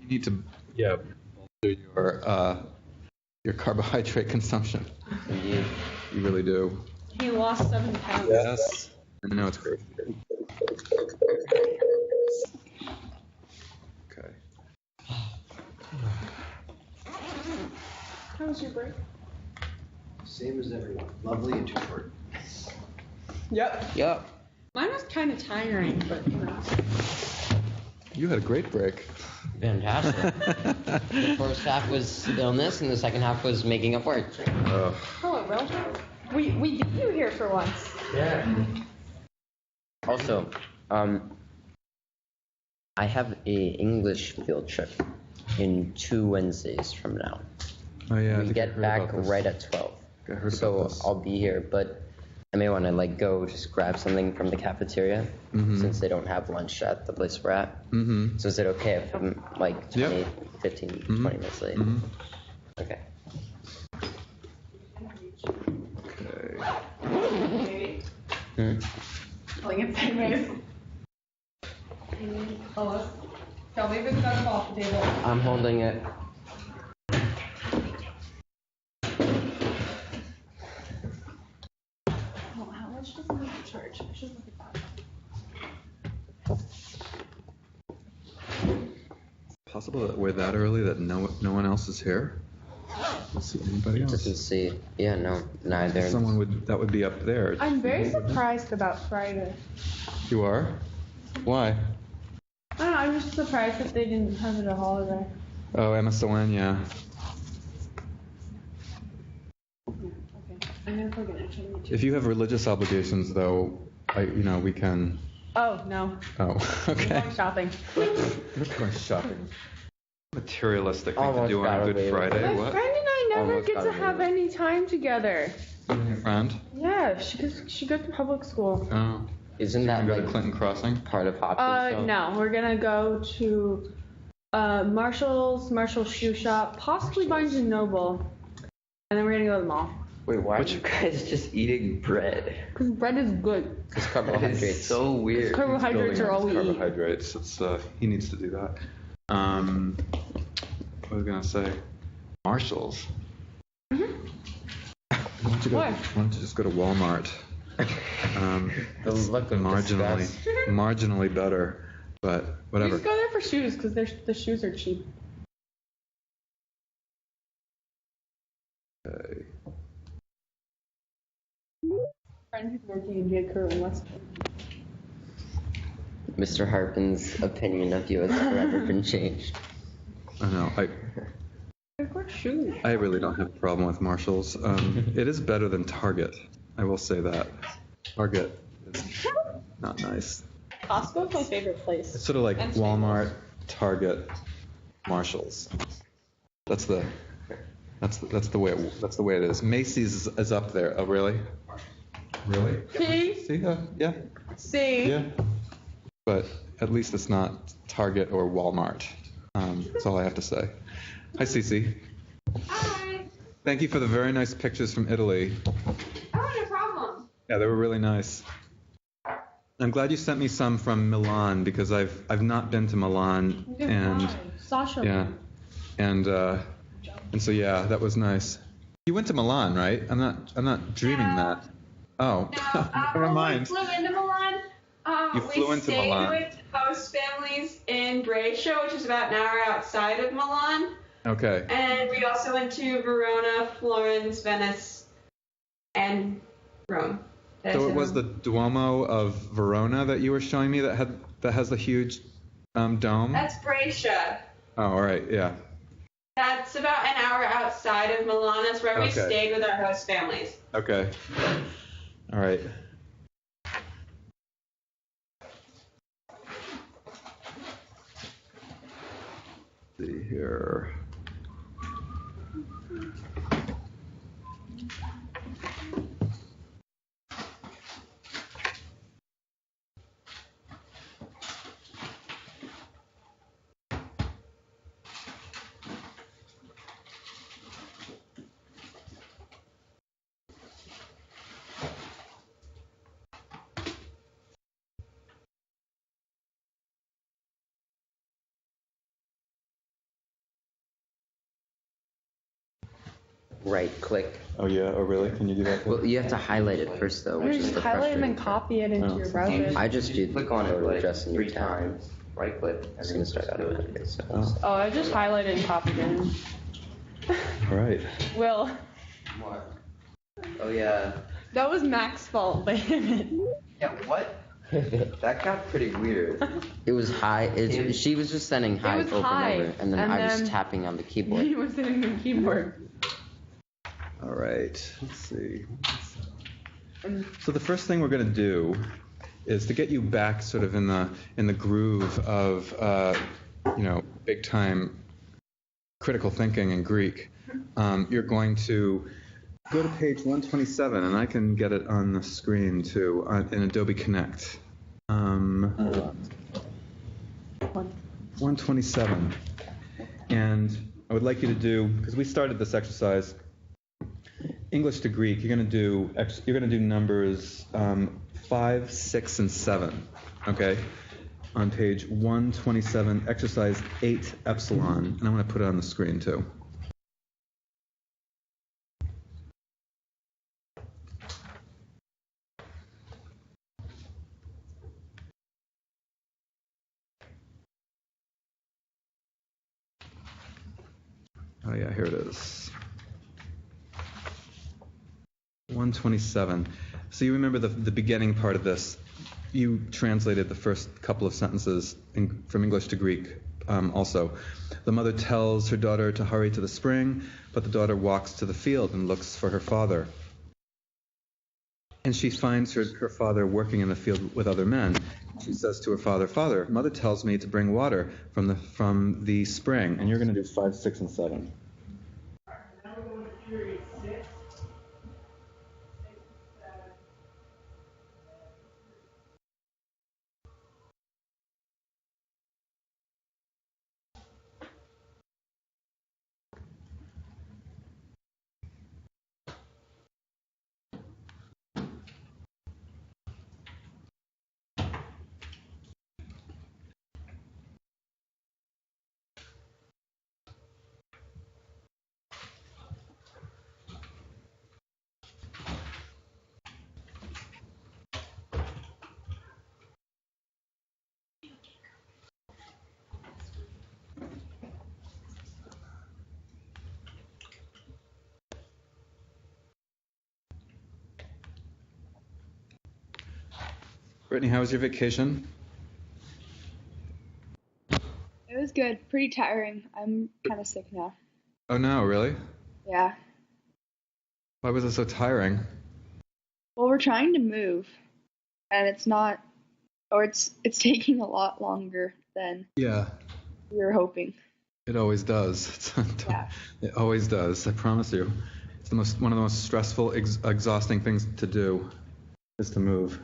You need to, yeah, bolster your carbohydrate consumption. Indeed. You really do. He lost 7 pounds. Yes. I know it's crazy. Okay. How was your break? Same as everyone. Lovely and too short. Yep. Mine was kind of tiring, but you know. You had a great break. Fantastic. The first half was illness, and the second half was making up work. Hello, Will. We beat you here for once. Yeah. Also, I have a English field trip in 2 Wednesdays from now. Oh yeah. I We think I get heard back about this. right at 12. I heard So about this. I'll be here, but I may want to go just grab something from the cafeteria since they don't have lunch at the place we're at. Mm-hmm. So is it okay if I'm 20, 15, 20 minutes late? Okay. Okay. Pulling it sideways. Hello. Tell me if it's got off the table. I'm holding it. Oh, how much does it charge? I should look at that. Possible that we're that early that no one else is here? Let's see anybody Doesn't else. see. Yeah, no, neither. Someone that would be up there. I'm very surprised about Friday. You are? Why? I don't know, I'm just surprised that they didn't have it a holiday. Oh, MSON, yeah. Okay, I'm gonna plug in actually. If you have religious obligations, though, we can. Oh, no. Oh, I'm okay. going shopping. Going shopping. Materialistic thing to Almost do on got a away Good with Friday. My What? friend and I never Almost get got to away have with it. any time together. Your friend? Yeah, she goes to public school. Oh. Isn't that Go to Clinton Crossing? part of Hopkins? though? No, we're gonna go to Marshall's Shoe Shop, possibly Barnes and Noble, and then we're gonna go to the mall. Wait, why are you guys just eating bread? Cause bread is good. It's That carbohydrates. is so weird. Carbohydrates are all we eat. Carbohydrates. It's he needs to do that. What was I gonna say? Marshalls. Why don't you Why? why don't you just go to Walmart? The It's look of disgust. marginally better, but We whatever. just go there for shoes because the shoes are cheap. Okay. Friend who's working in J. Crew in West. Mr. Harpin's opinion of you has forever been changed. I know. Of course, shoes. I really don't have a problem with Marshalls. It is better than Target. I will say that. Target is not nice. Costco's my favorite place. It's sort of like And Walmart, Target, Marshalls. That's the way it is. Macy's is up there. Oh, really? Really? See? See? Yeah. See? Yeah. But at least it's not Target or Walmart. That's all I have to say. Hi, Cece. Hi. Thank you for the very nice pictures from Italy. Oh, no problem. Yeah, they were really nice. I'm glad you sent me some from Milan because I've not been to Milan and Sasha. yeah, and so yeah, that was nice. You went to Milan, right? I'm not dreaming No. that. Oh, No, never mind. We flew into Milan. You flew we into stayed Milan. with host families in Brescia, which is about an hour outside of Milan. Okay. And we also went to Verona, Florence, Venice, and Rome. So it was the Duomo of Verona that you were showing me that has the huge dome. That's Brescia. Oh, all right, yeah. That's about an hour outside of Milan. That's where we Okay. stayed with our host families. Okay. All right. See here. right click. Oh yeah. Oh really? Can you do that? Well, you have to highlight it first though, You which is just the highlight and then frustrating part. copy it into Oh. your browser. I just do Click on it photo like address in your 3 tab. times, right click, and It's then gonna start out automatically. So Oh. Oh, I just highlighted and copied it in. All right. Will, What? Oh yeah. that was Mac's fault. Wait a minute. Yeah, what? That got pretty weird. it was high. She was just sending hi was over hi, and over, and then and I was then- tapping on the keyboard. He was hitting the keyboard. All right. Let's see. And So the first thing we're going to do is to get you back sort of in the groove of big time critical thinking in Greek. You're going to go to page 127, and I can get it on the screen too in Adobe Connect. 127, and I would like you to do, because we started this exercise, English to Greek. You're going to do numbers 5, 6, and 7. Okay, on page 127, exercise 8 epsilon, and I'm going to put it on the screen too. Oh yeah, here it is. 127. So you remember the beginning part of this. You translated the first couple of sentences from English to Greek also. The mother tells her daughter to hurry to the spring, but the daughter walks to the field and looks for her father. And she finds her father working in the field with other men. She says to her father, "Father, mother tells me to bring water from the spring." And you're going to do 5, 6, and 7. Brittany, how was your vacation? It was good. Pretty tiring. I'm kind of sick now. Oh no, really? Yeah. Why was it so tiring? Well, we're trying to move, and it's not, or it's taking a lot longer than Yeah, we were hoping. it always does. Yeah. It always does. I promise you. It's one of the most stressful, exhausting things to do is to move.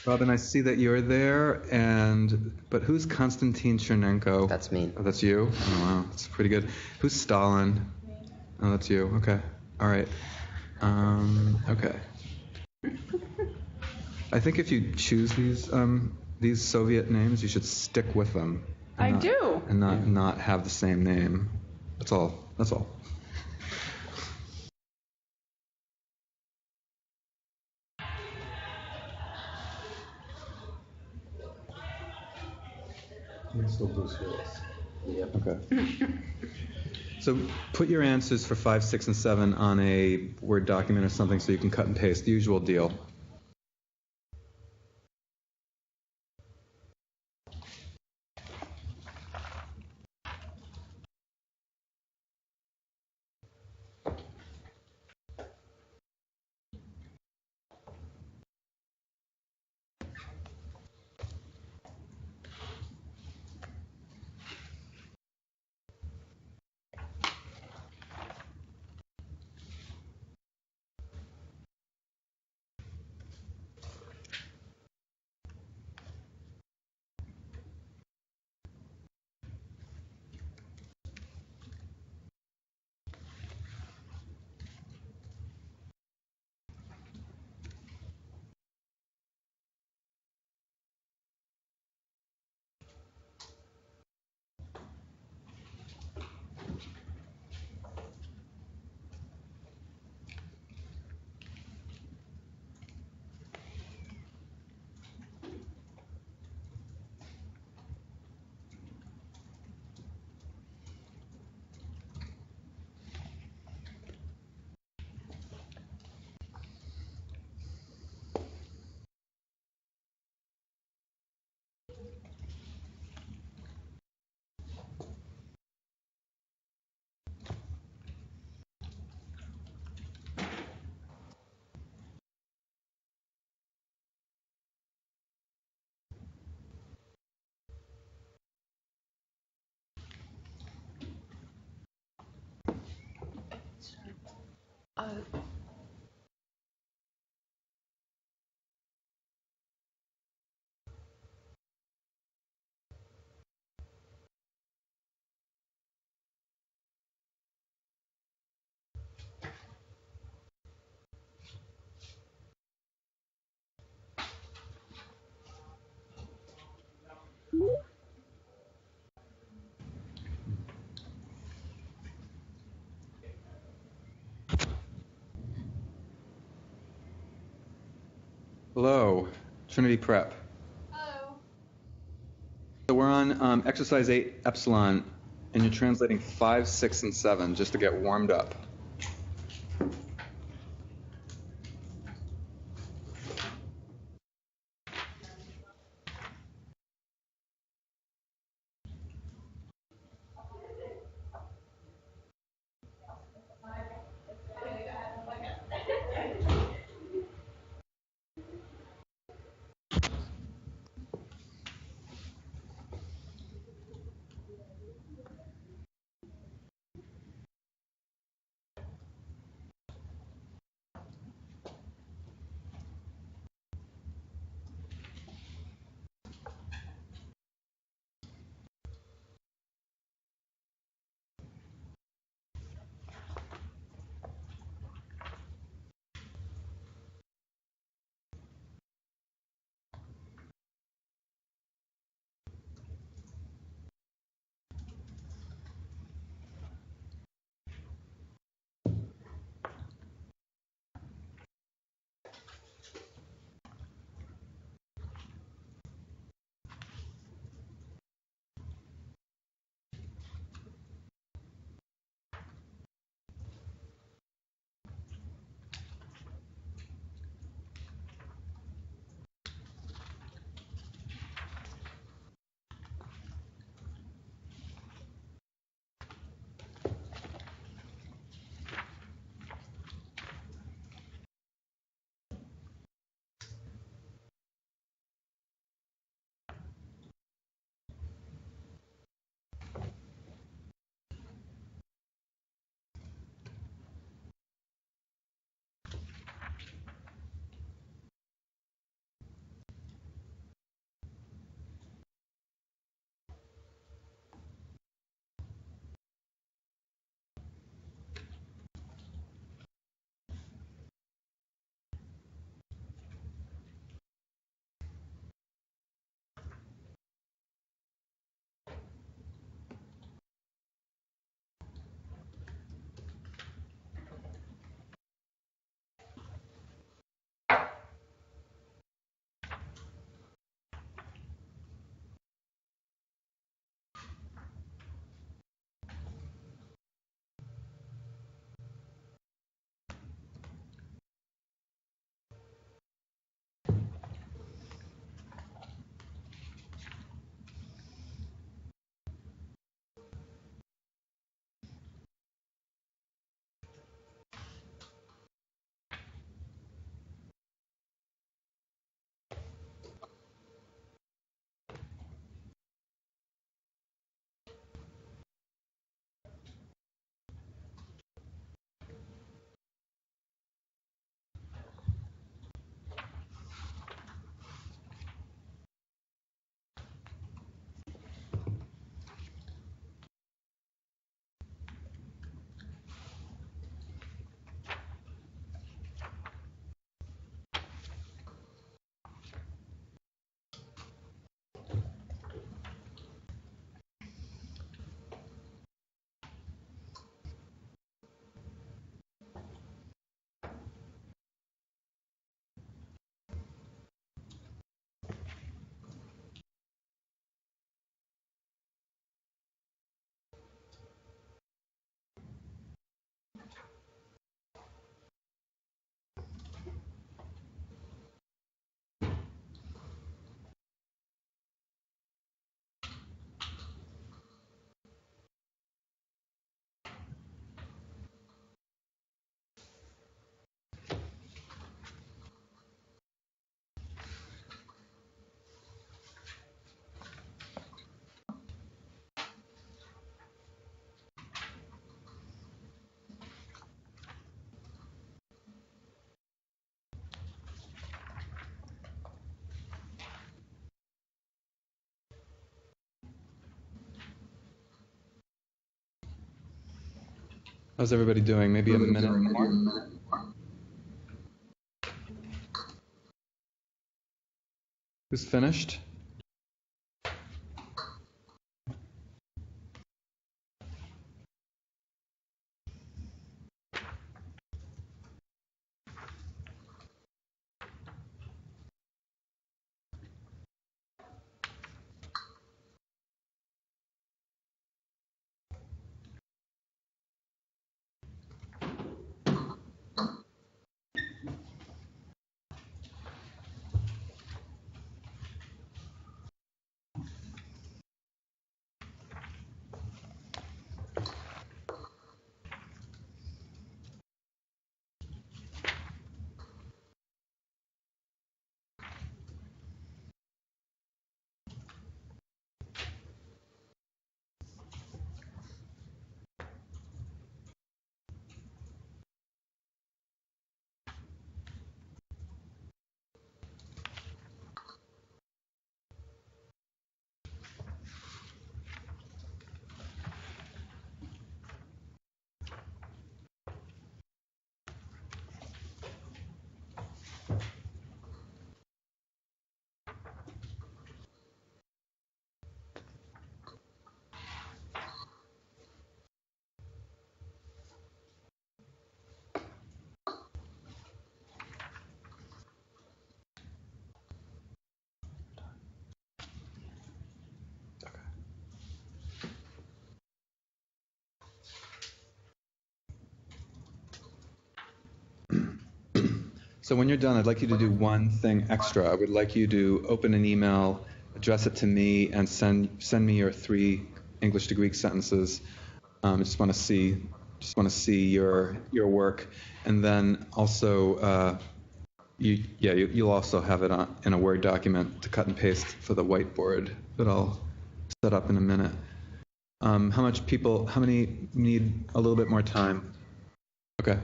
Robin, I see that you're there, but who's Konstantin Chernenko? That's me. Oh, that's you? Oh, wow, that's pretty good. Who's Stalin? Oh, that's you. Okay. All right. Okay. I think if you choose these Soviet names, you should stick with them. I do. And not have the same name. That's all. That's all. You still Bruce Willis. Yep. Okay. So put your answers for 5, 6, and 7 on a Word document or something so you can cut and paste. The usual deal. Hello, Trinity Prep. Hello. So we're on exercise 8 epsilon, and you're translating 5, 6, and 7 just to get warmed up. How's everybody doing? Maybe a minute more? Who's finished? So when you're done, I'd like you to do one thing extra. I would like you to open an email, address it to me, and send me your 3 English to Greek sentences. I just want to see your work, and then also you'll also have it in a Word document to cut and paste for the whiteboard that I'll set up in a minute. How many need a little bit more time? Okay.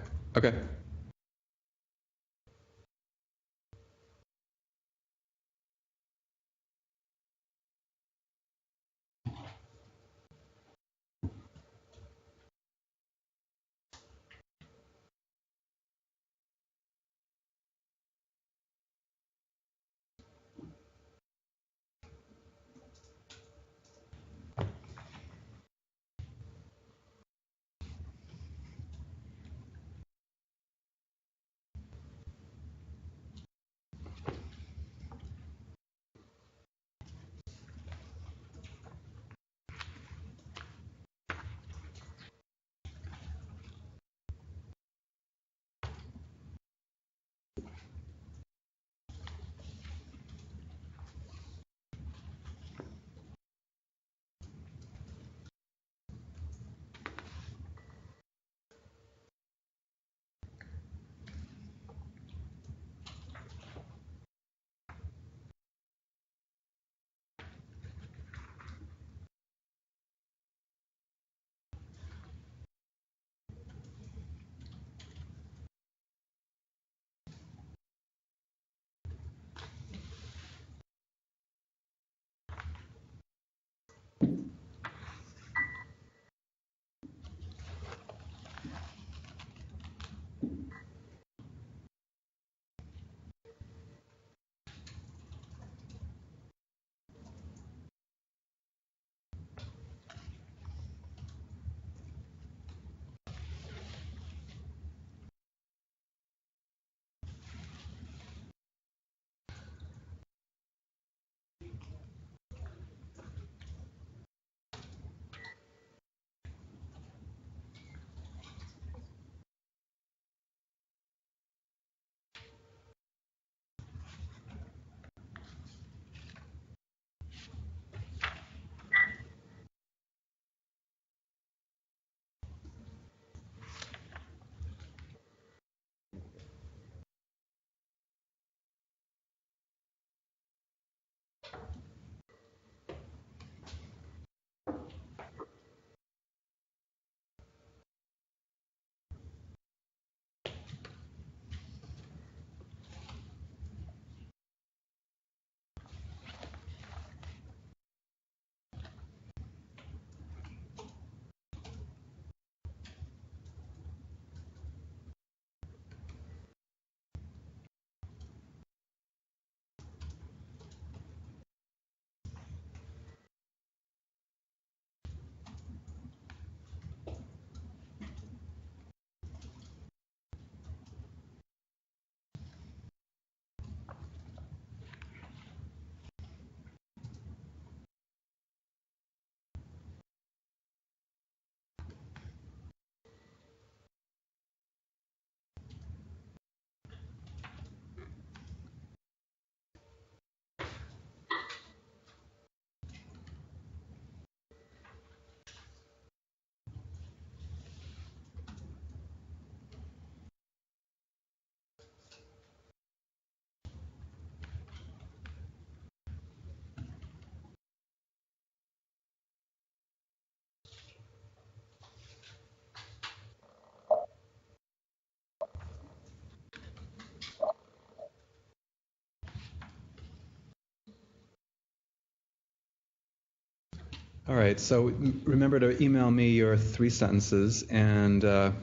All right, so remember to email me your 3 sentences, and I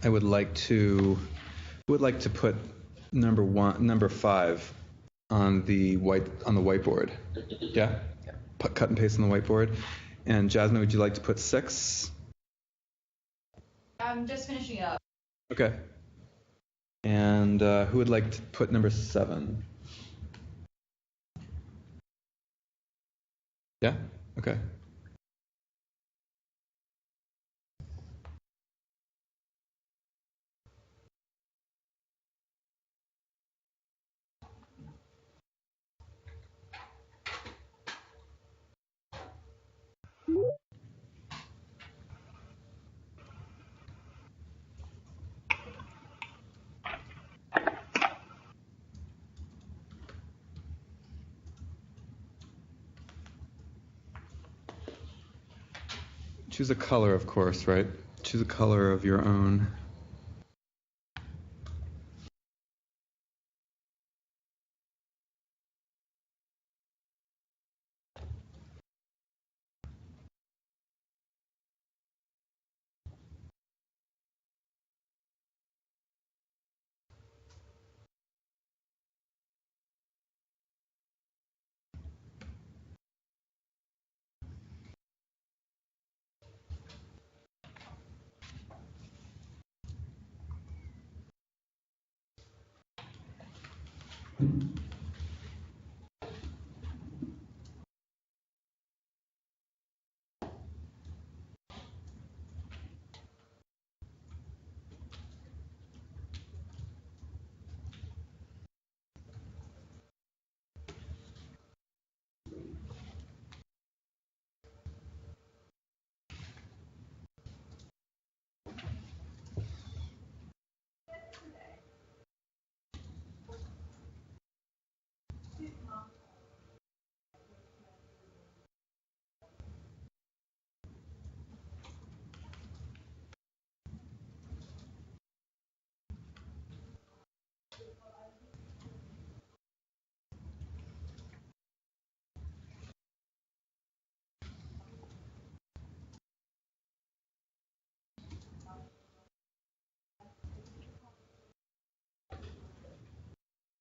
would like to put number 5 on the whiteboard. Yeah? Cut and paste on the whiteboard. And Jasmine, would you like to put 6? I'm just finishing up. Okay. And who would like to put number 7? Yeah? Okay. Choose a color, of course, right? Choose a color of your own.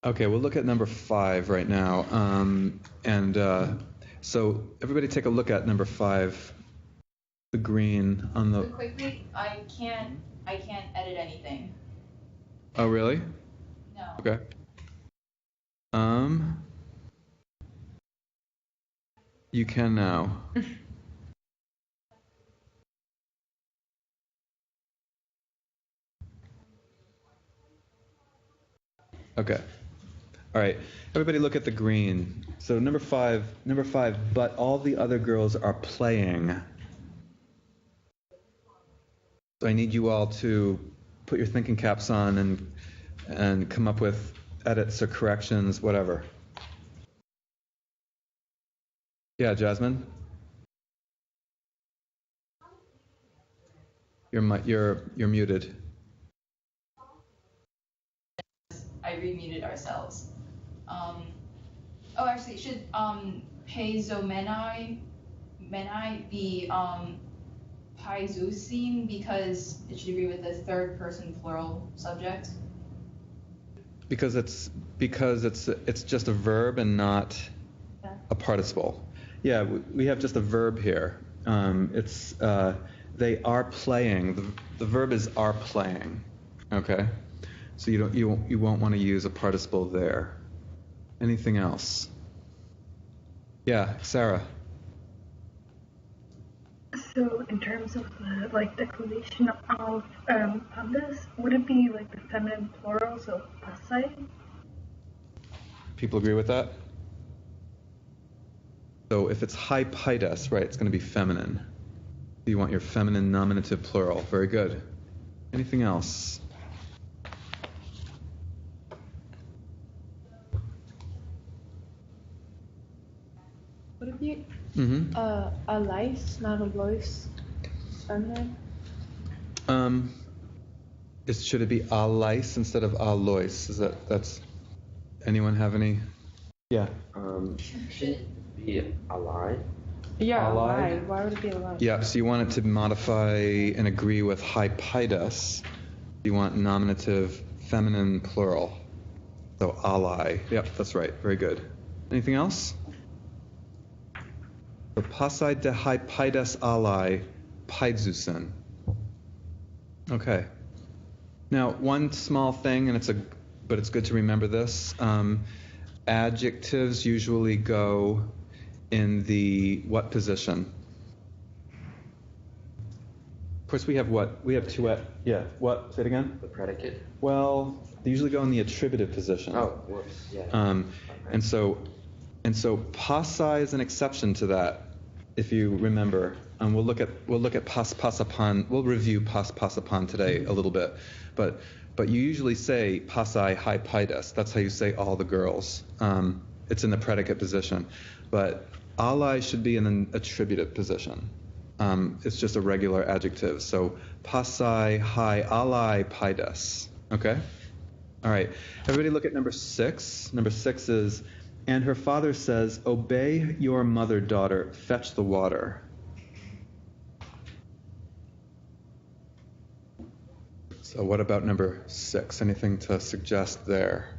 Okay, we'll look at number 5 right now. So everybody take a look at number 5, the green on the... Really quickly, I can't edit anything. Oh, really? No. Okay. You can now. Okay. All right. Everybody look at the green. So number 5, but all the other girls are playing. So I need you all to put your thinking caps on and come up with edits or corrections, whatever. Yeah, Jasmine? You're muted. I remuted ourselves. Actually, should Peizomenai be Paizousin because it should agree with the third person plural subject? Because it's just a verb and not a participle. Yeah, we have just a verb here. They are playing. The verb is are playing. Okay, so you won't want to use a participle there. Anything else? Yeah, Sarah. So in terms of the declination of pandas, would it be like the feminine plural, so pasai? People agree with that? So if it's hypaidas, right, it's going to be feminine. You want your feminine nominative plural. Very good. Anything else? Would it be Mm-hmm. a lice, not a lois, feminine? Should it be Alois instead of Alois? That's anyone have any? Yeah. Should it be alive? Yeah, Allied? why would it be a lie? Yeah, so you want it to modify and agree with hypaidas. You want nominative feminine plural. So ally. Yep, that's right. Very good. Anything else? So pasai de hypaidas ally paidzusen. Okay. Now, one small thing, but it's good to remember this. Adjectives usually go in the what position? Of course, we have what? We have two. Yeah. What? Say it again. The predicate? Well, they usually go in the attributive position. Oh, whoops. Yeah. And so pasai is an exception to that. If you remember, we'll look at pasapan. We'll review pasapan today a little bit, but you usually say pasai hypaidas. That's how you say all the girls. It's in the predicate position, but ally should be in an attributive position. It's just a regular adjective. So pasai hai alai paidas. Okay? All right. Everybody look at number 6. Number 6 is, and her father says, obey your mother, daughter, fetch the water. So what about number 6? Anything to suggest there?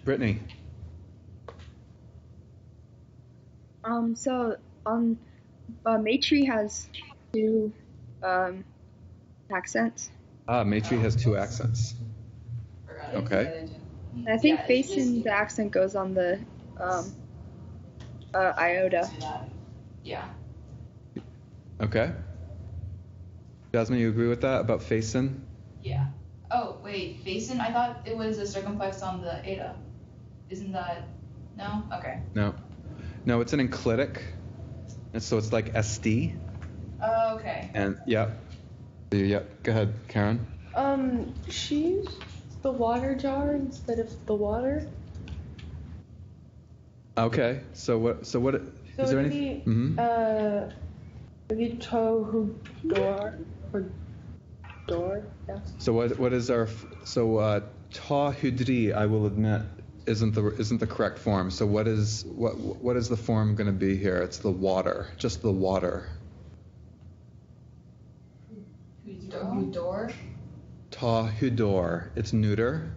Brittany. So on Maitri has 2 accents. Maitri has 2 accents. Okay. And I think Faison, the accent goes on the iota. Yeah. Okay. Jasmine, you agree with that about Faison? Yeah. Oh, wait, Faison? I thought it was a circumflex on the eta. Isn't that... No? Okay. No, it's an enclitic. And so it's like SD. Oh, okay. And, yeah. Go ahead, Karen. She's the water jar instead of the water. Okay. So what is there anything? Maybe to door or door. Yeah. So what is our ta hudri, I will admit, isn't the correct form. So what is the form going to be here? It's the water, just the water. Door? Ta hudor. It's neuter,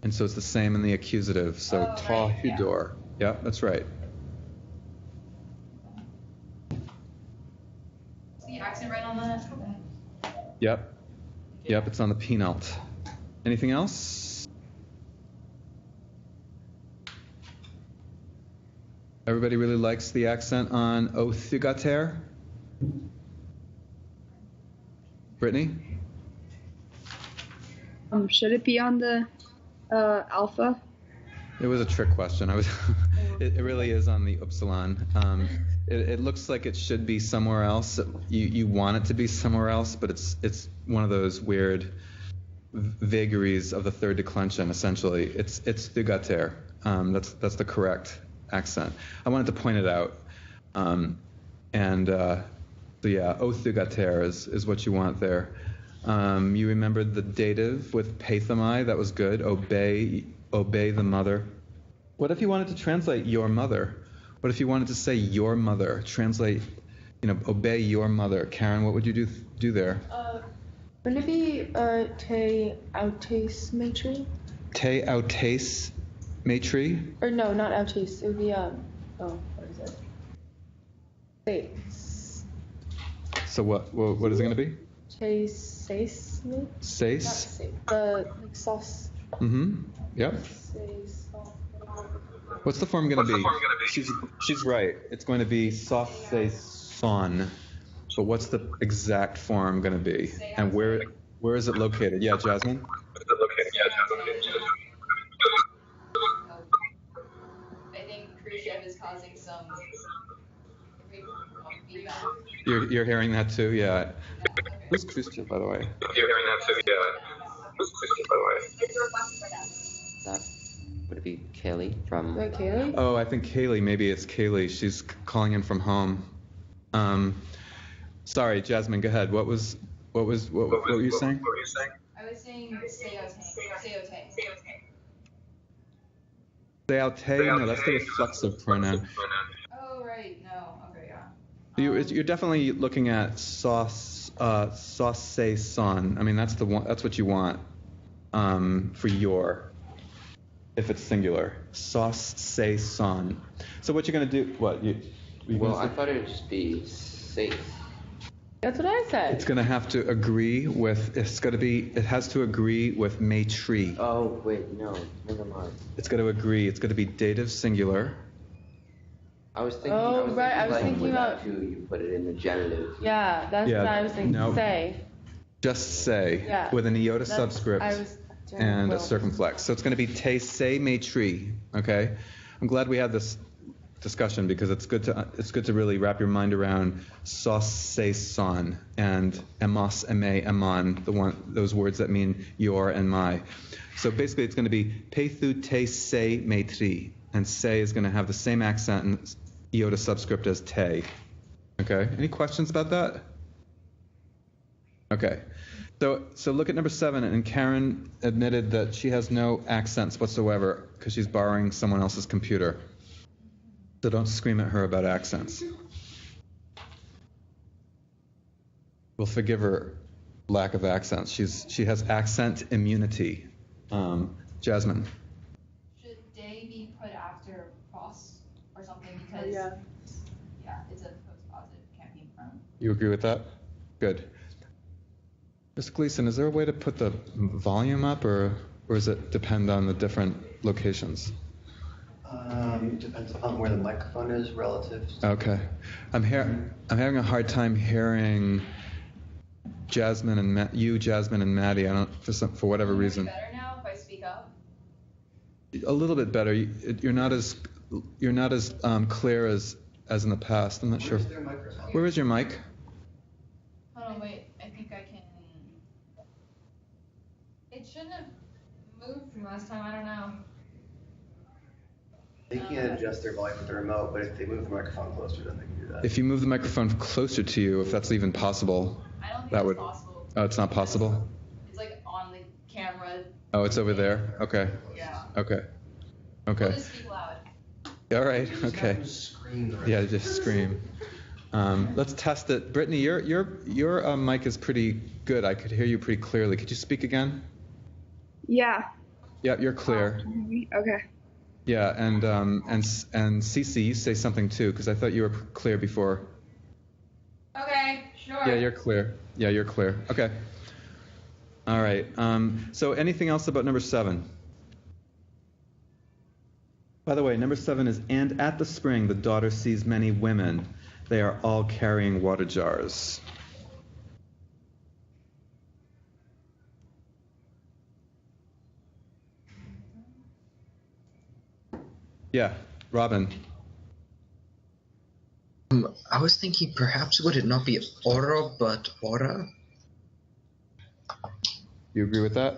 and so it's the same in the accusative. So ta right, yeah. hudor. Yeah, that's right. Is the accent right on that? Okay. Yep, it's on the penult. Anything else? Everybody really likes the accent on othugater? Brittany? Should it be on the alpha? It was a trick question. It really is on the upsilon. It looks like it should be somewhere else. You want it to be somewhere else, but it's one of those weird vagaries of the third declension. Essentially, it's thugater. That's the correct accent. I wanted to point it out. So yeah, othugater is what you want there. You remembered the dative with pathomai. That was good. Obey the mother. What if you wanted to translate your mother? What if you wanted to say your mother? Translate, obey your mother. Karen, what would you do there? Wouldn't it be te autes matri? Te autes matri? Or no, not autes. It would be what is it? Te. So what is it going to be? Te seis. Seis? The sauce. Mm-hmm. Yep. What's the form going to be? She's right. It's going to be sauce son. But what's the exact form going to be? And where is it located? Yeah, Jasmine? I think Khrushchev is causing some feedback. You're hearing that too? Yeah. Who's Khrushchev, by the way? You're hearing that too? Yeah. Who's Khrushchev, by the way? Would it be Kaylee from... Is that Kaylee? Oh, I think Kaylee. Maybe it's Kaylee. She's calling in from home. Sorry, Jasmine. Go ahead. What were you saying? I was saying seote. Seote? No, that's the reflexive pronoun. Oh, right. No. Okay, yeah. You're definitely looking at sauce son. I mean, that's the one. That's what you want for your. If it's singular, sauce son. So what you're gonna do? What you? Well, I thought it would just be safe. That's what I said. It's gonna have to agree with. It has to agree with maitri. Oh wait, no, never mind. It's got to agree. It's got to be dative singular. I was thinking. Oh, right, I was thinking about- You put it in the genitive. Yeah, that's what I was thinking. No. Say. Just say Yeah. with an iota That's- subscript I was doing and well. a circumflex. So it's going to be te se maitri. Okay. I'm glad we had this discussion because it's good to really wrap your mind around sos, se, son, and emos, eme, emon, those words that mean your and my. So basically, it's going to be pe, thu, te, se, me, tri, and se is going to have the same accent and iota subscript as te. Okay. Any questions about that? Okay. So look at number 7, and Karen admitted that she has no accents whatsoever because she's borrowing someone else's computer. So don't scream at her about accents. We'll forgive her lack of accents. She has accent immunity. Jasmine. Should day be put after cross or something because yeah, it's a post-positive, can't be in front. You agree with that? Good. Mr. Gleason, is there a way to put the volume up, or does it depend on the different locations? Depends upon where the microphone is relative to... Okay. I'm having a hard time hearing Jasmine and Jasmine and Maddie. I don't for whatever reason. Better now if I speak up. A little bit better. You're not as clear as in the past. I'm not sure. Where is your mic? Hold on, wait. I think I can. It shouldn't have moved from last time. I don't know. They can adjust their volume with the remote, but if they move the microphone closer, then they can do that. If you move the microphone closer to you, if that's even possible, I don't think that it's would. Possible. Oh, it's not possible? It's like on the camera. Oh, it's over there? Okay. Yeah. Okay. We'll just speak loud. All right. Okay. Scream. Yeah, just scream. Let's test it. Brittany, your mic is pretty good. I could hear you pretty clearly. Could you speak again? Yeah. Yeah, you're clear. Okay. Yeah, and Cece, you say something too, because I thought you were clear before. Okay, sure. Yeah, you're clear. Yeah, you're clear. Okay. All right. So anything else about number 7? By the way, number 7 is, and at the spring the daughter sees many women. They are all carrying water jars. Yeah, Robin. I was thinking perhaps would it not be oro but ora? You agree with that?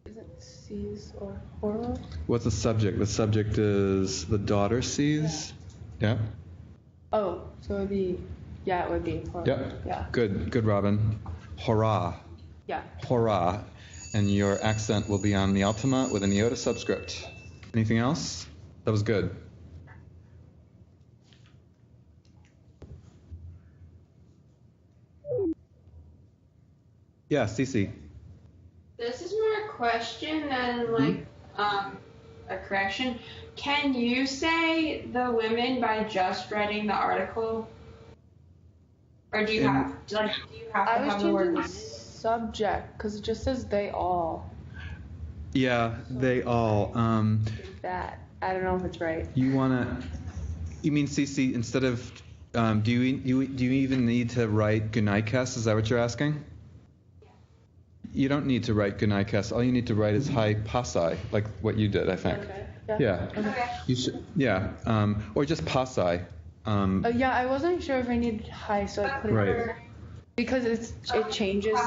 Is it sees or horror? What's the subject? The subject is the daughter sees. Yeah. Oh, so it would be, it would be horror. Yeah. Yeah. Good, Robin. Hurrah. Yeah. Hurrah. And your accent will be on the ultima with an iota subscript. Anything else? That was good. Yeah, Cece. This is more a question than a correction. Can you say the women by just writing the article? Or do you have to I was have the word changing the women? subject because it just says they all. Yeah, they all. That. I don't know if it's right. You mean Cece, instead of, do you even need to write Gunaikes? Is that what you're asking? You don't need to write Gunaikes. All you need to write is Hai Pasai, like what you did, I think. Okay. Yeah. Okay. You should. Yeah. Or just Pasai. Yeah, I wasn't sure if I needed high, so I put it Right. because it changes.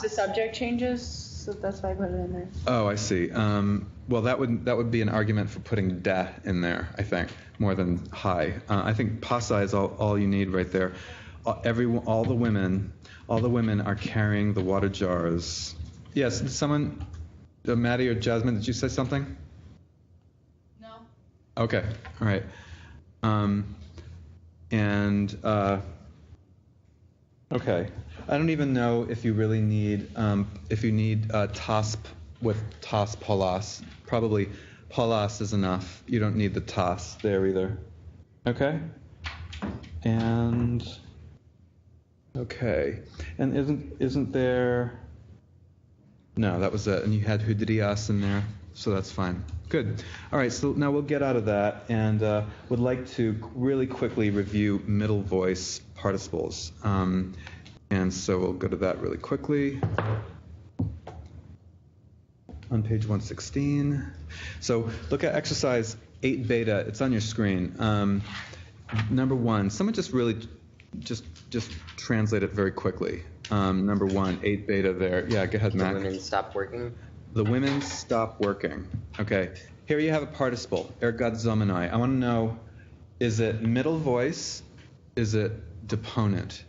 The subject changes, so that's why I put it in there. Oh, I see. Well, that would be an argument for putting da in there, I think, more than Hai. I think Pasai is all you need right there. All the women are carrying the water jars. Yes, someone, Maddie or Jasmine, did you say something? No. Okay, all right. Okay. I don't even know if you really need, if you need tasp with tas polas. Probably polas is enough. You don't need the tas there either. Okay? And, okay. And isn't there, no, that was it. And you had hudrias in there, so that's fine. Good. All right, so now we'll get out of that and would like to really quickly review middle voice participles. And so we'll go to that really quickly. On page 116. So look at exercise 8 beta. It's on your screen. Number 1. Someone just really just translate it very quickly. Number 1, 8 beta there. Yeah, go ahead, The Mac. women stop working. The women stop working. Okay. Here you have a participle, ergodzomai. I want to know, is it middle voice? Is it deponent?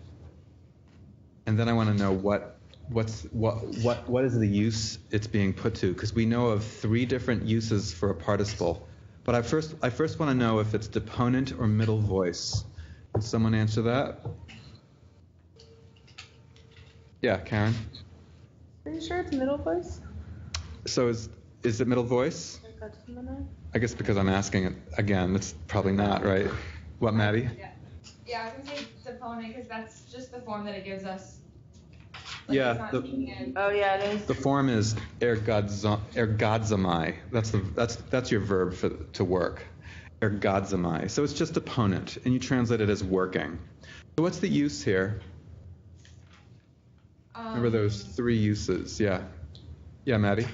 And then I want to know what is the use it's being put to? Because we know of 3 different uses for a participle. But I first want to know if it's deponent or middle voice. Can someone answer that? Yeah, Karen. Are you sure it's middle voice? So is it middle voice? I guess because I'm asking it again, it's probably not, right? What, Maddie? Yeah, I was gonna say deponent because that's just the form that it gives us. Yeah, It's not taking it. Oh yeah, it is. The form is ergodzomai. That's your verb to work. Ergodzomai. So it's just deponent, and you translate it as working. So what's the use here? Remember those 3 uses? Yeah. Yeah, Maddie?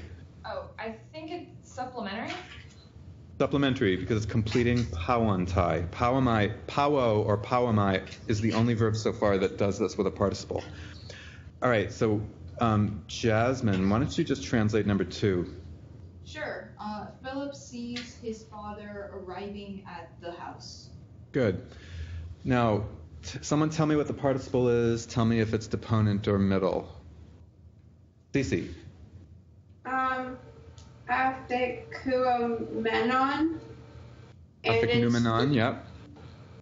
Oh, I think it's supplementary. Supplementary, because it's completing pauantai. Pauo or pauamai is the only verb so far that does this with a participle. All right, so Jasmine, why don't you just translate number 2? Sure. Philip sees his father arriving at the house. Good. Now, someone tell me what the participle is. Tell me if it's deponent or middle. Cece. Affikumenon. Affikumenon, yep.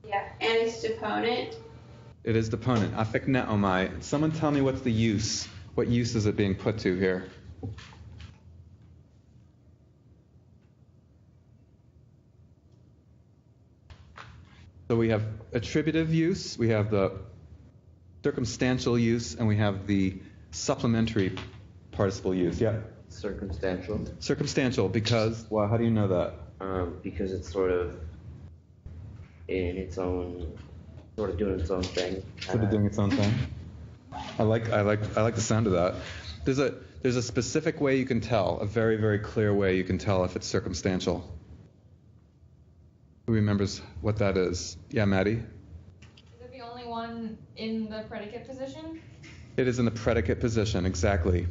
Yeah, and it's deponent. It is deponent. Affekneomai. Someone tell me what's the use. What use is it being put to here? So we have attributive use, we have the circumstantial use, and we have the supplementary participle use. Yeah. Circumstantial. Circumstantial, because, well, how do you know that? Because it's sort of in its own, sort of doing its own thing. Sort of doing its own thing. I like the sound of that. There's a specific way you can tell, a very, very clear way you can tell if it's circumstantial. Who remembers what that is? Yeah, Maddie? Is it the only one in the predicate position? It is in the predicate position, exactly.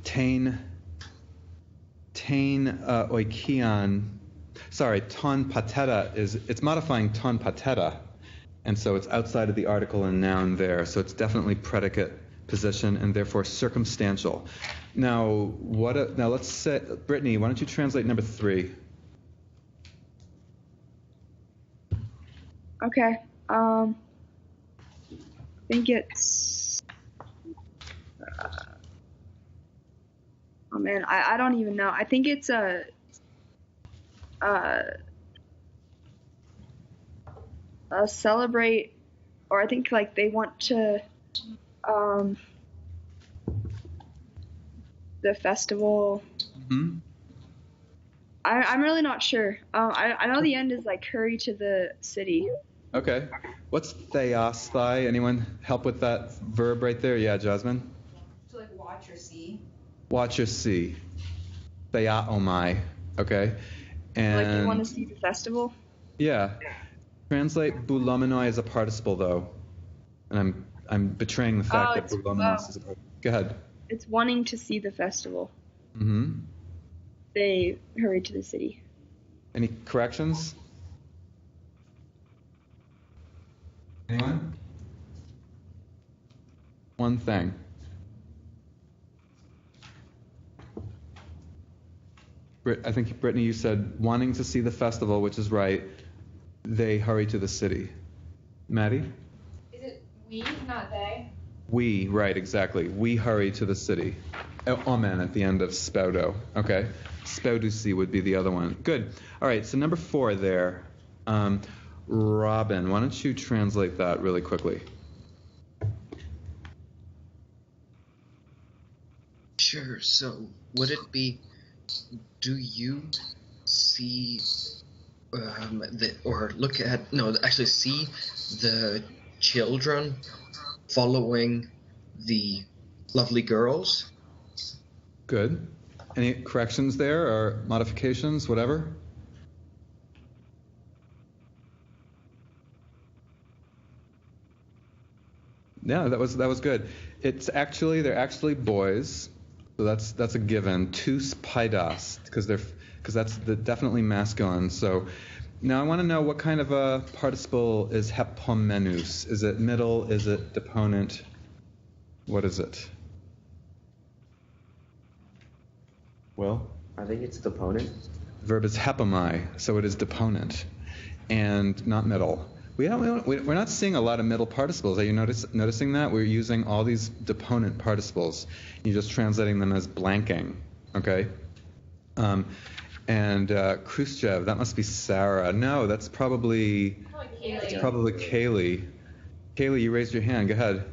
Tain oikion, sorry, ton pateta it's modifying ton pateta, and so it's outside of the article and noun there, so it's definitely predicate position and therefore circumstantial. Now, let's say, Brittany, why don't you translate number 3? Okay. I think it's. Oh man, I don't even know. I think it's a celebrate, or I think like they want to the festival. Mm-hmm. I'm really not sure. I know the end is like hurry to the city. Okay. What's theosthai? Anyone help with that verb right there? Yeah, Jasmine? To like watch or see. Watch or see. Theaomai. Okay. And Like you want to see the festival? yeah. Translate boulomenoi as a participle though. And I'm betraying the fact that it's boulomenos is a participle. Go ahead. It's wanting to see the festival. Mm-hmm. They hurry to the city. Any corrections? Anyone? One thing. I think, Brittany, you said wanting to see the festival, which is right. They hurry to the city. Maddie? Is it we, not they? We, right, exactly. We hurry to the city. Amen at the end of spaudo. Okay. Spaudusi would be the other one. Good. All right, so number 4 there. Robin, why don't you translate that really quickly? Sure. So would it be, do you see see the children following the lovely girls? Good. Any corrections there or modifications, whatever? Yeah, that was good. They're actually boys, so that's a given. Tous paidas, because that's definitely masculine. So now I want to know what kind of a participle is hepomenus. Is it middle? Is it deponent? What is it? Well, I think it's deponent. verb is hepamai, so it is deponent, and not middle. We're not seeing a lot of middle participles. Are you noticing that? We're using all these deponent participles. You're just translating them as blanking, okay? And Khrushchev, that must be Sarah. No, that's probably Kaylee. Kaylee, you raised your hand. Go ahead.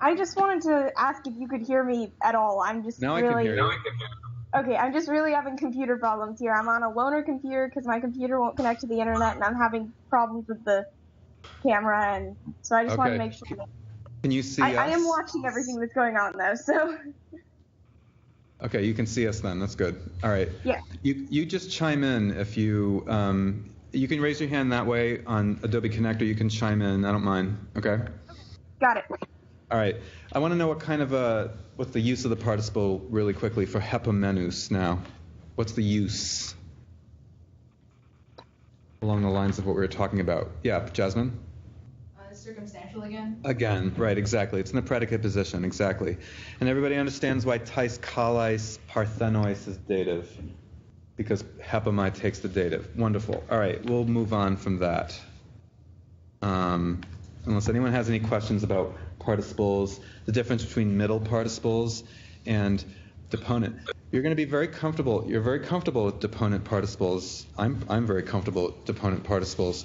I just wanted to ask if you could hear me at all. I'm just Now really... I can hear you. Okay, I'm just really having computer problems here. I'm on a loaner computer because my computer won't connect to the internet, and I'm having problems with the camera, and so I just wanted to make sure that... Can you see us? I am watching everything that's going on, though, so... Okay, you can see us then. That's good. All right. Yeah. You just chime in if you... you can raise your hand that way on Adobe Connect, or you can chime in. I don't mind. Okay? Got it. All right. I want to know what's the use of the participle really quickly for hepomenus now. What's the use? Along the lines of what we were talking about. Yeah, Jasmine? Circumstantial again. Again, right, exactly. It's in the predicate position, exactly. And everybody understands why tais kalais parthenois is dative, because hepamai takes the dative. Wonderful. All right, we'll move on from that. Unless anyone has any questions about participles, the difference between middle participles and deponent. You're going to be very comfortable. You're very comfortable with deponent participles. I'm very comfortable with deponent participles.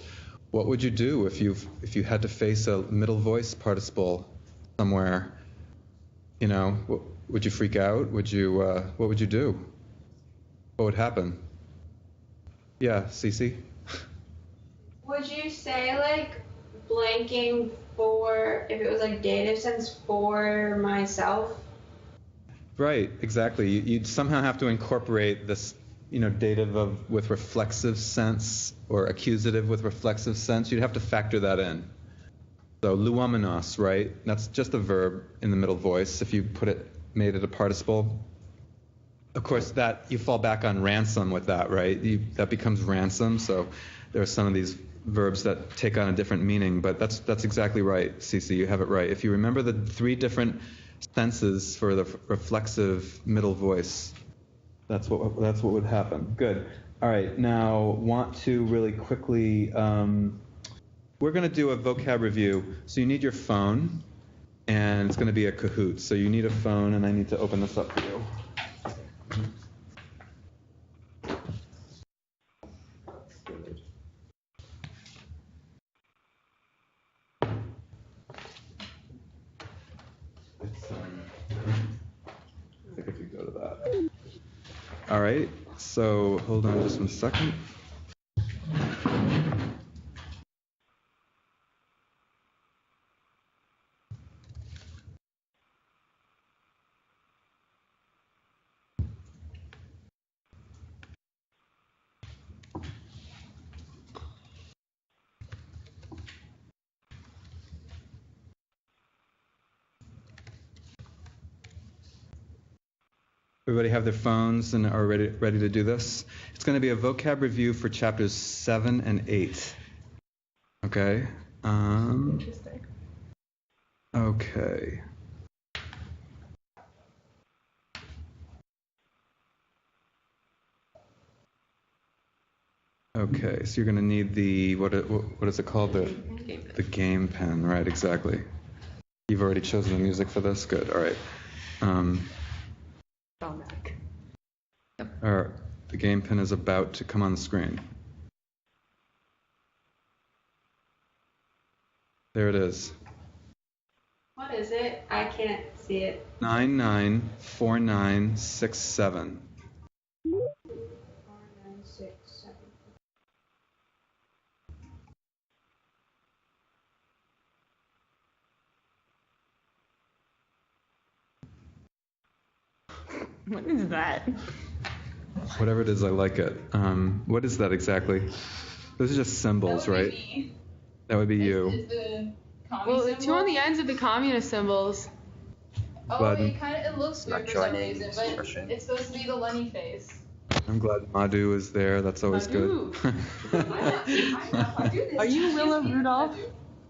What would you do if you had to face a middle voice participle somewhere? You know, would you freak out? What would you do? What would happen? Yeah, Cece? Would you say like blanking for, if it was like dative sense for myself? Right, exactly. You'd somehow have to incorporate this, dative with reflexive sense or accusative with reflexive sense. You'd have to factor that in. So luomenos, right? That's just a verb in the middle voice. If you made it a participle, of course that you fall back on ransom with that, right? That becomes ransom. So there are some of these verbs that take on a different meaning, but that's exactly right, Cece. You have it right. If you remember the 3 different senses for the reflexive middle voice, that's what would happen. Good. All right. Now, want to really quickly. We're going to do a vocab review. So you need your phone, and it's going to be a Kahoot. So you need a phone, and I need to open this up for you. I think if you go to that. All right, so hold on just 1 second. Everybody have their phones and are ready to do this? It's going to be a vocab review for chapters 7 and 8. Okay? Interesting. Okay. Okay, so you're going to need the, what is it called? The game pen, right, exactly. You've already chosen the music for this? Good, all right. The game pen is about to come on the screen. There it is. What is it? I can't see it. 994967. 4967. What is that? Whatever it is, I like it. What is that exactly? Those are just symbols, right? That would be you. Is the Well, commie the two on the ends are the communist symbols. Oh, Button. it looks Not weird for some joining, reason, just but pushing. it's supposed to be the Lenny face. I'm glad Madhu is there. That's always good. Are you Willow Rudolph?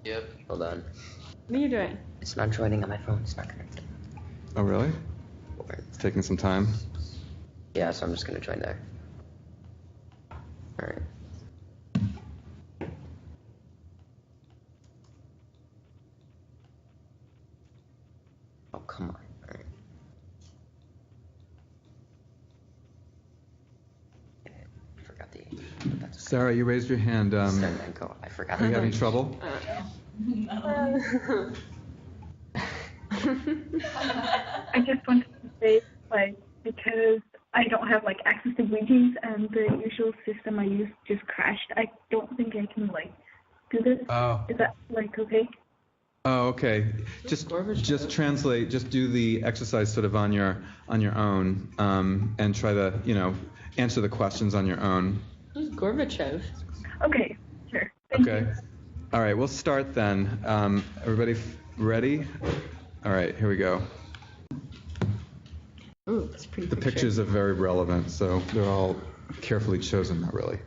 Yep. Hold on. What are you doing? It's not joining on my phone. It's not connected. Oh, really? It's taking some time. Yeah, so I'm just gonna join there. All right. Oh, come on. All right. Forgot the. That's Sarah, you raised your hand. Send and go. I forgot. Are you the having name. trouble? I just wanted to say, like, because I don't have, like, access to greetings and the usual system I use just crashed, I don't think I can, like, do this. Oh. Is that, like, okay? Oh, okay. Just translate. Just do the exercise sort of on your own, and try to answer the questions on your own. Who's Gorbachev? Okay, sure. Thank Okay. you. All right. We'll start then. Everybody ready? All right. Here we go. Ooh, that's a pretty. The pictures are very relevant, so they're all carefully chosen. Not really.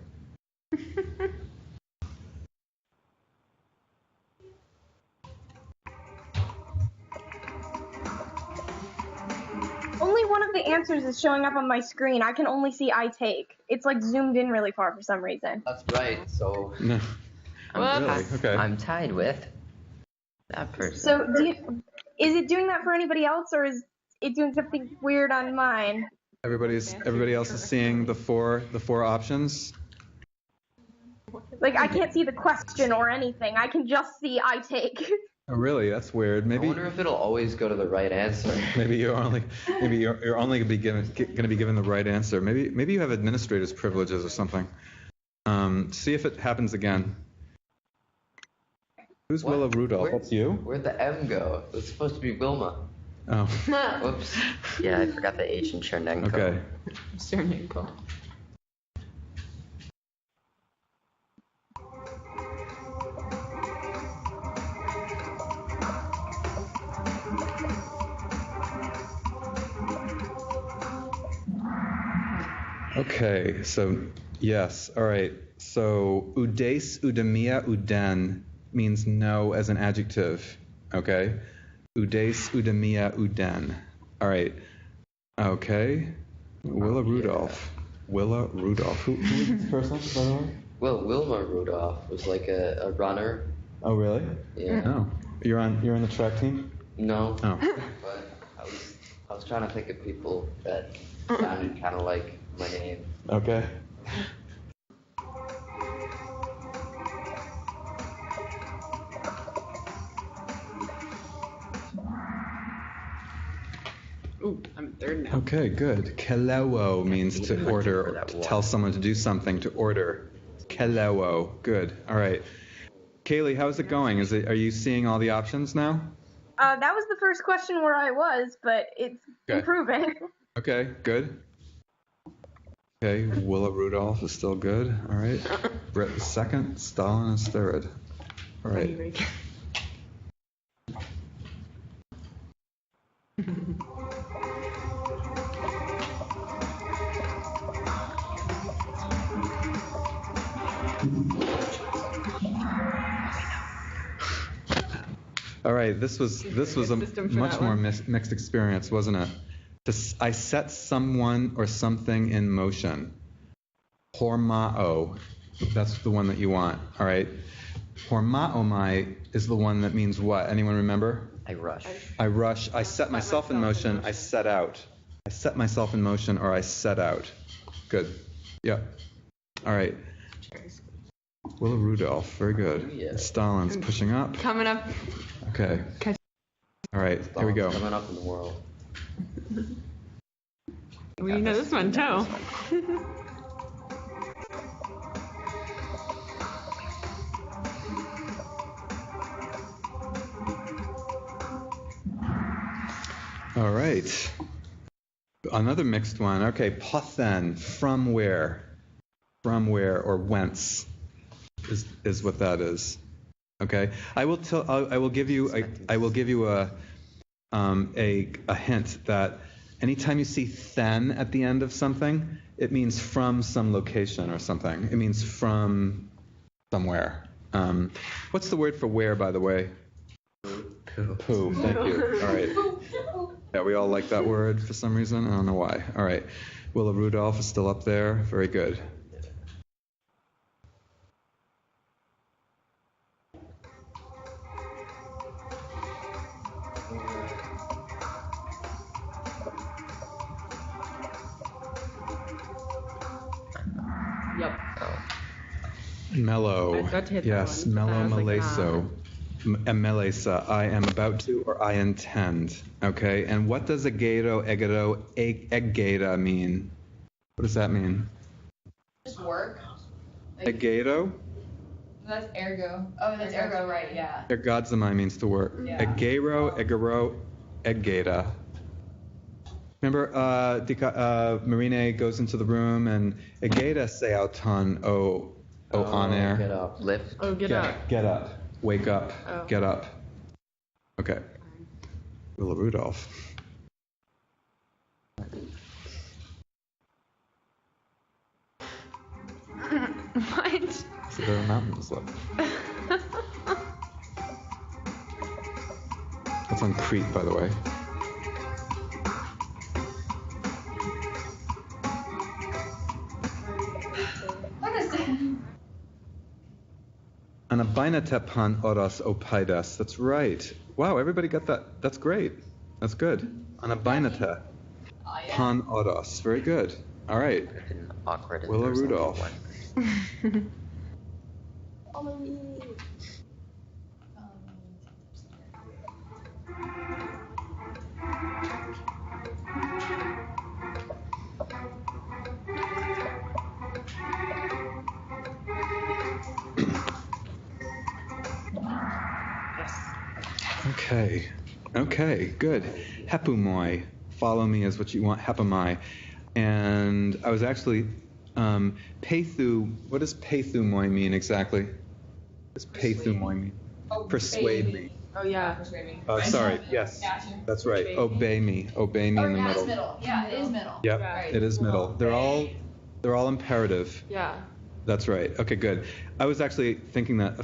Only one of the answers is showing up on my screen. I can only see I take. It's like zoomed in really far for some reason. That's right. So No. Really? Okay. I'm tied with that person. So is it doing that for anybody else, or is it doing something weird on mine? Everybody else is seeing the four options. Like I can't see the question or anything. I can just see I take. Oh, really? That's weird. I Maybe wonder if it'll always go to the right answer. you're only going to be given the right answer. Maybe you have administrator's privileges or something. See if it happens again. Who's What? Willow Rudolph? That's you? Where'd the M go? It's supposed to be Wilma. Oh. Whoops. Yeah, I forgot the H in Chernenko. Okay. Chernenko. Okay. So yes. All right. So udes, udemia, uden means no as an adjective. Okay. Udes, udemia, uden. All right. Okay. Willa Rudolph. Willa Rudolph. Who is this person, by the way? Well, Wilma Rudolph was like a runner. Oh, really? Yeah. Oh. You're on the track team? No. Oh. But I was trying to think of people that sounded kind of like my name. Okay. Ooh, I'm third now. Okay, good. Kelewo means Even to for order, that to one. tell someone to do something, to order. Kelewo. Good. All right. Kaylee, how's it going? Are you seeing all the options now? That was the first question where I was, but it's Okay. improving. Okay, good. Okay, Willa Rudolph is still good. All right. Brett is second. Stalin is third. All right. All right. This was a System for much that more one. mixed experience, wasn't it? I set someone or something in motion. Hormao. That's the one that you want. All right. Hormaomai is the one that means what? Anyone remember? I rush. I rush. I set myself in motion. I set out. I set myself in motion, or I set out. Good. Yeah. All right. Willa Rudolph. Very good. Yeah. Stalin's pushing up. Coming up. Okay. All right. Here we go. Coming up in the world. We know this one too. All right. Another mixed one. Okay, pothen, from where? From where or whence is what that is. Okay, I will give you a hint that anytime you see then at the end of something, it means from some location or something. It means from somewhere. What's the word for where, by the way? Poo. Thank you. All right. Yeah, we all like that word for some reason. I don't know why. All right. Willa Rudolph is still up there. Very good. Yep. Mellow. I got to hit that Yes, one. mellow I was like, meleso. Melesa, I am about to or I intend. Okay, and what does eggedo eggeda mean? What does that mean? Just work. Eggedo? That's ergo. Oh, that's ergo, right? Yeah. Ergodzamai means to work. Yeah. Eggero, eggeda. Remember, Marine goes into the room and eggeda se auton on air. Get up. Lift. Oh, get up. Get up. Wake up. Oh. Get up. Okay. Willa Rudolph. What? So there are mountains, look. That's on Crete, by the way. What is it? Anabainatepan oros opaidas. That's right. Wow, everybody got that. That's great. That's good. Anabainate pan oros. Very good. All right. Awkward. if Willa there was only Rudolph. one. Okay. Okay, good. Hepumoi. Follow me is what you want. Hepumai. And I was actually, Peithu, what does Peithumoi mean exactly? What does Peithumoi mean? Persuade me. Oh, yeah. Persuade me. Sorry, yes. Gotcha. That's right. Obey me. Obey me Oh, in the yeah, middle. it's middle. Yeah, it is middle. Yep, Right. it is middle. They're all imperative. Yeah. That's right. Okay, good. I was actually thinking that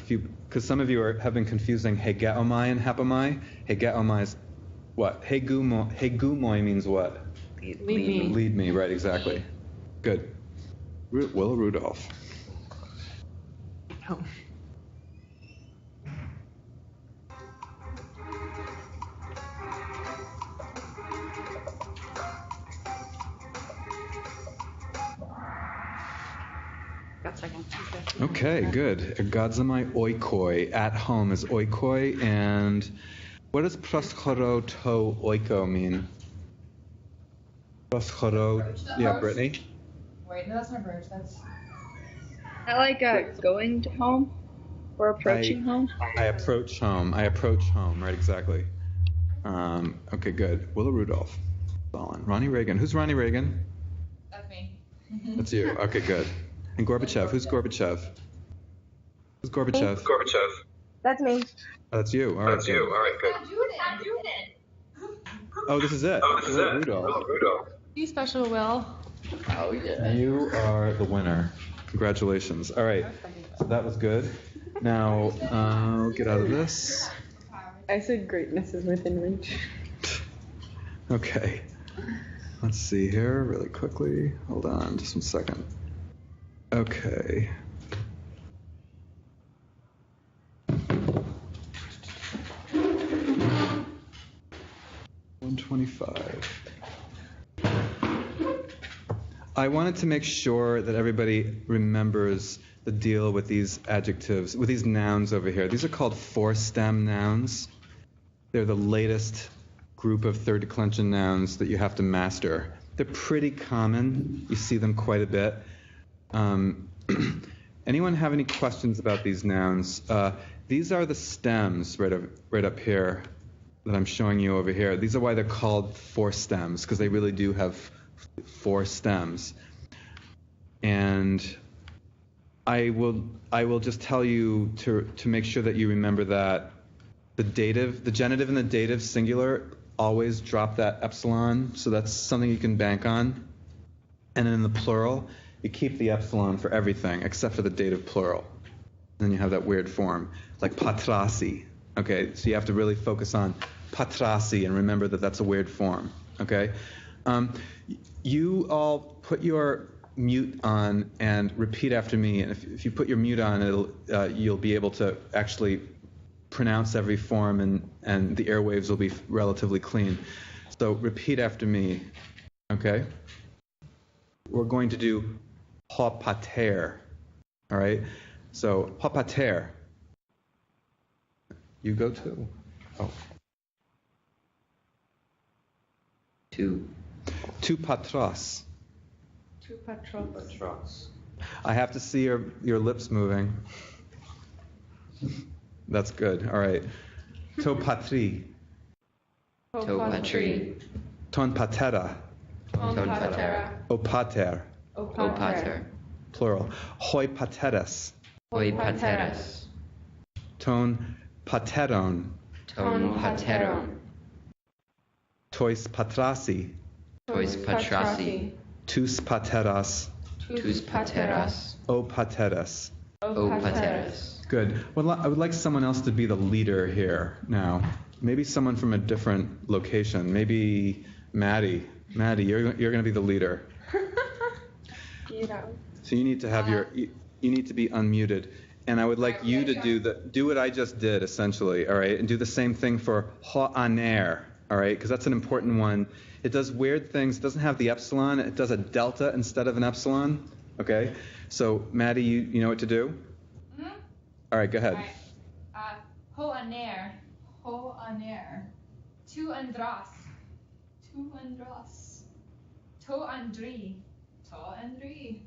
because some of you have been confusing hegeomai and hepomai. Hegeomai is what? Hegumoi means what? Lead me. Lead me, right, exactly. Good. Willa Rudolph. Oh. Got second. Okay, good. Ergodzamai oikoi. At home is oikoi. And what does proschoro to oiko mean? Proschoro. Yeah, Brittany? Wait, no, that's not approach. That's. I like going to home or approaching home. I approach home. I approach home. Right, exactly. Okay, good. Willa Rudolph. Solid. Ronnie Reagan. Who's Ronnie Reagan? That's me. That's you. Okay, good. And Gorbachev. Who's Gorbachev? Who's Gorbachev? Gorbachev. That's me. Oh, that's you. All right. That's you. All right, good. I'm doing it. Oh, this is it. Willa Rudolph. You special, Will. Oh, yeah. You are the winner. Congratulations. All right. So that was good. Now, I'll get out of this. I said greatness is within reach. Okay. Let's see here really quickly. Hold on just 1 second. Okay. $125. I wanted to make sure that everybody remembers the deal with these adjectives, with these nouns over here. These are called four-stem nouns. They're the latest group of third declension nouns that you have to master. They're pretty common. You see them quite a bit. Anyone have any questions about these nouns? These are the stems right up here. that I'm showing you over here. These are why they're called 4 stems, because they really do have 4 stems. And I will just tell you to make sure that you remember that the genitive and the dative singular always drop that epsilon, so that's something you can bank on. And in the plural, you keep the epsilon for everything except for the dative plural. And then you have that weird form, like patrasi. Okay, so you have to really focus on patrasi and remember that that's a weird form. Okay, you all put your mute on and repeat after me. And if you put your mute on, you'll be able to actually pronounce every form, and the airwaves will be relatively clean. So repeat after me. Okay, we're going to do ha pater. All right, so ha pater. You go too. Oh. Two patras. Two patros. I have to see your lips moving. That's good. All right. To patri. To patri. Ton patera. Ton patera. O pater. O pater. Plural. Hoi pateres. Hoi pateres. Ton pateron. Ton pateron. Tois patrasi. Tois patrasi. Tus pateras. Tus pateras. O pateres. O pateres. Good. Well, I would like someone else to be the leader here now. Maybe someone from a different location. Maybe Maddie. Maddie, you're going to be the leader. So you need to have you need to be unmuted. And I would like you to do what I just did, essentially, all right? And do the same thing for ha'aner, all right? Because that's an important one. It does weird things. It doesn't have the epsilon. It does a delta instead of an epsilon, okay? So, Maddie, you know what to do? Mm-hmm. All right, go ahead. All right. Ho'aner. Ho'aner. Tu andras. Tu andras. To andri. To andri.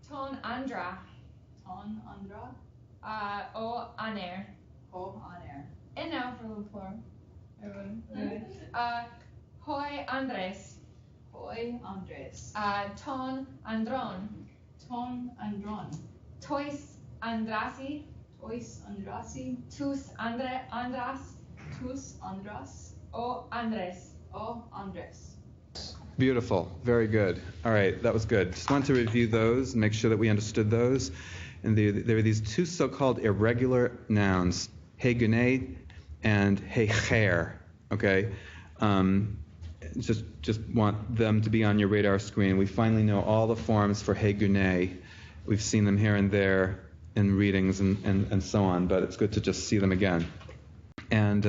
Ton andra. Ton andra. O aner. O aner. And now for the plural. Everyone. Hoi Andres. Hoi Andres. Ton Andron. Ton Andron. Tois Andrasi. Tois Andrasi. Tus Andras. Tus Andras. O Andres. O Andres. Beautiful. Very good. All right, that was good. Just wanted to review those and make sure that we understood those. And there were these 2 so-called irregular nouns, hegune and hecher, okay? Just want them to be on your radar screen. We finally know all the forms for hegune. We've seen them here and there in readings and so on, but it's good to just see them again. And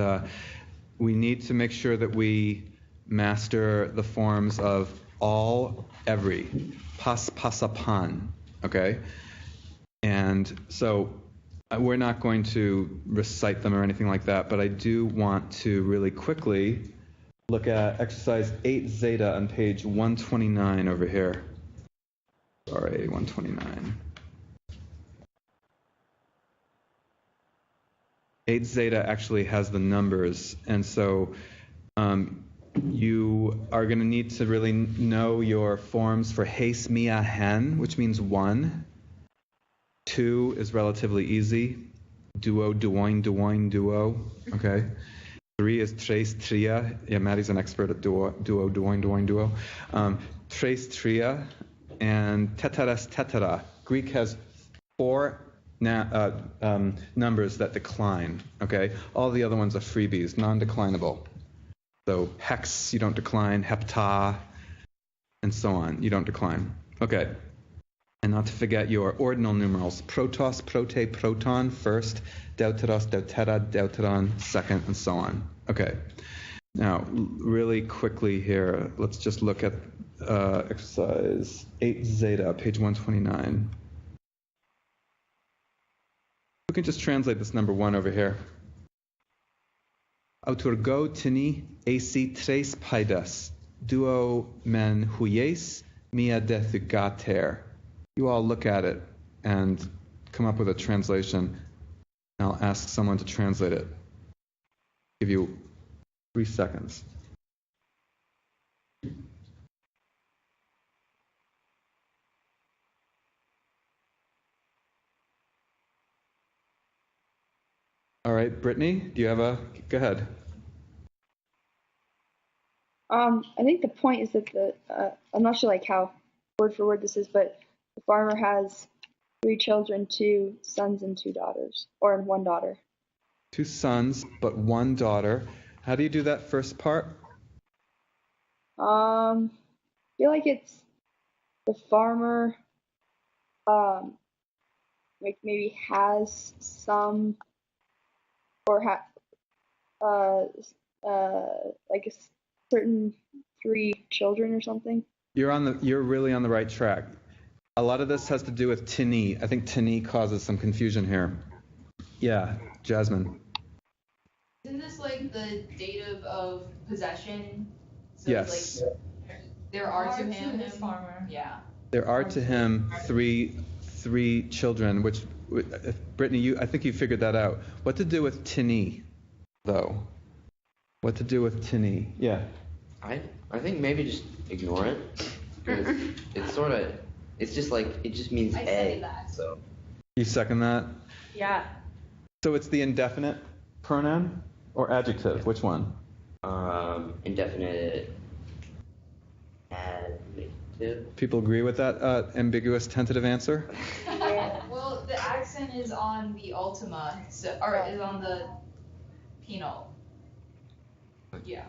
we need to make sure that we master the forms of all, every, pas, pasapan, okay? And so we're not going to recite them or anything like that, but I do want to really quickly look at exercise 8 zeta on page 129 over here. Sorry, 129. 8 zeta actually has the numbers, and so you are going to need to really know your forms for hes mia hen, which means 1. 2 is relatively easy. Duo, duoin, duo. Okay. 3 is tres, tria. Yeah, Maddie's an expert at duo, duoin, duo. Tres, tria, and teteres, tetera. Greek has 4 numbers that decline. Okay. All the other ones are freebies, non-declinable. So hex, you don't decline. Hepta, and so on. You don't decline. Okay. And not to forget your ordinal numerals. Protos, prote, proton first, deuteros, deutera, deuteron second, and so on. Okay. Now, really quickly here, let's just look at exercise 8 zeta, page 129. We can just translate this number 1 over here. Auturgo tini AC tres paidas, duo men huyes mia dethugater. You all look at it and come up with a translation. I'll ask someone to translate it. Give you 3 seconds. All right, Brittany, do you have go ahead. I think the point is that I'm not sure like how word for word this is, but the farmer has 3 children, 2 sons and 2 daughters, or 1 daughter. 2 sons, but 1 daughter. How do you do that first part? I feel like it's the farmer, like maybe has some, or like a certain 3 children or something. You're really on the right track. A lot of this has to do with tini. I think tini causes some confusion here. Yeah, Jasmine. Isn't this like the dative of possession? So Yes. It's like there are to him this farmer. Yeah. There are to him three children, which, Brittany, I think you figured that out. What to do with tini, though? What to do with tini? Yeah. I think maybe just ignore it. 'Cause it's sort of, it's just like, it just means I a. say that. So. You second that? Yeah. So it's the indefinite pronoun or adjective? Which one? Indefinite adjective. People agree with that ambiguous tentative answer? Well, the accent is on the ultima, so, or is on the penal. Yeah.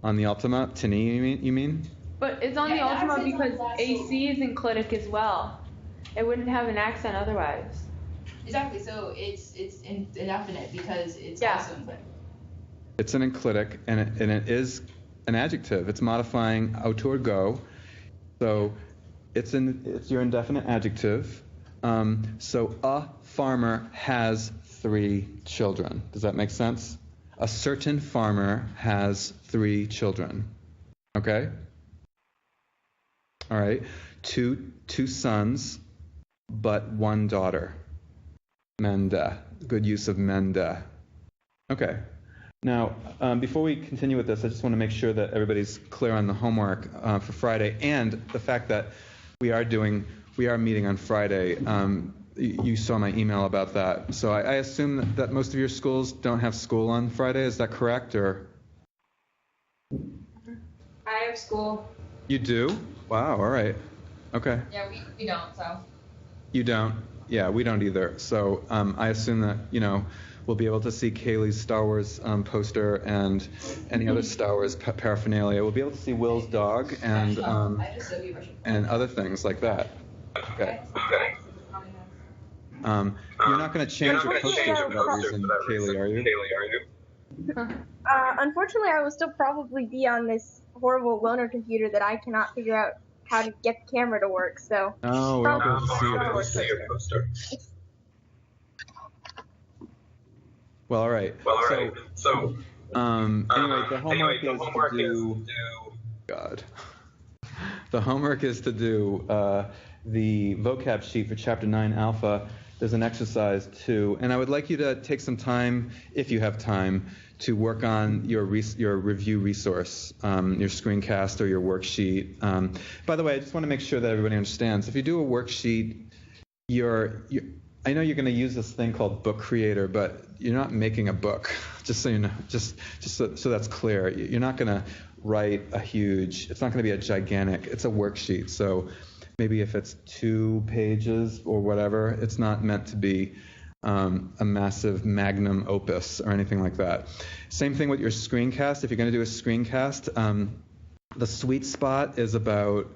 On the ultima, tini, you mean? But it's on Yeah, the the ultima accent's on because the last AC is enclitic as well. It wouldn't have an accent otherwise. Exactly. So it's indefinite because it's Yeah. also enclitic. It's an enclitic, and it is an adjective. It's modifying autor go, so it's your indefinite adjective. So a farmer has 3 children. Does that make sense? A certain farmer has 3 children. Okay? All right. Two sons, but 1 daughter. Menda. Good use of menda. Okay. Now, before we continue with this, I just want to make sure that everybody's clear on the homework for Friday and the fact that we are meeting on Friday. You saw my email about that. So I assume that most of your schools don't have school on Friday. Is that correct? Or I have school. you do? Wow. All right. Okay. Yeah, we don't. So. You don't? Yeah, we don't either. So I assume that, we'll be able to see Kaylee's Star Wars poster and any other Star Wars paraphernalia. We'll be able to see Will's dog and other things like that. Okay. You're not going to change your poster for that reason, Kaylee, are you? Unfortunately, I will still probably be on this horrible loaner computer that I cannot figure out how to get the camera to work. So. Oh, we're not going to see your poster. Well, all right. So, anyway, the homework is to do. God. The homework is to do the vocab sheet for Chapter 9 Alpha. There's an exercise too, and I would like you to take some time, if you have time, to work on your review resource, your screencast or your worksheet. By the way, I just want to make sure that everybody understands. If you do a worksheet, I know you're going to use this thing called Book Creator, but you're not making a book. Just so you know, just so that's clear. You're not going to write it's not going to be a gigantic. It's a worksheet. So maybe if it's 2 pages or whatever, it's not meant to be a massive magnum opus or anything like that. Same thing with your screencast. If you're going to do a screencast, the sweet spot is about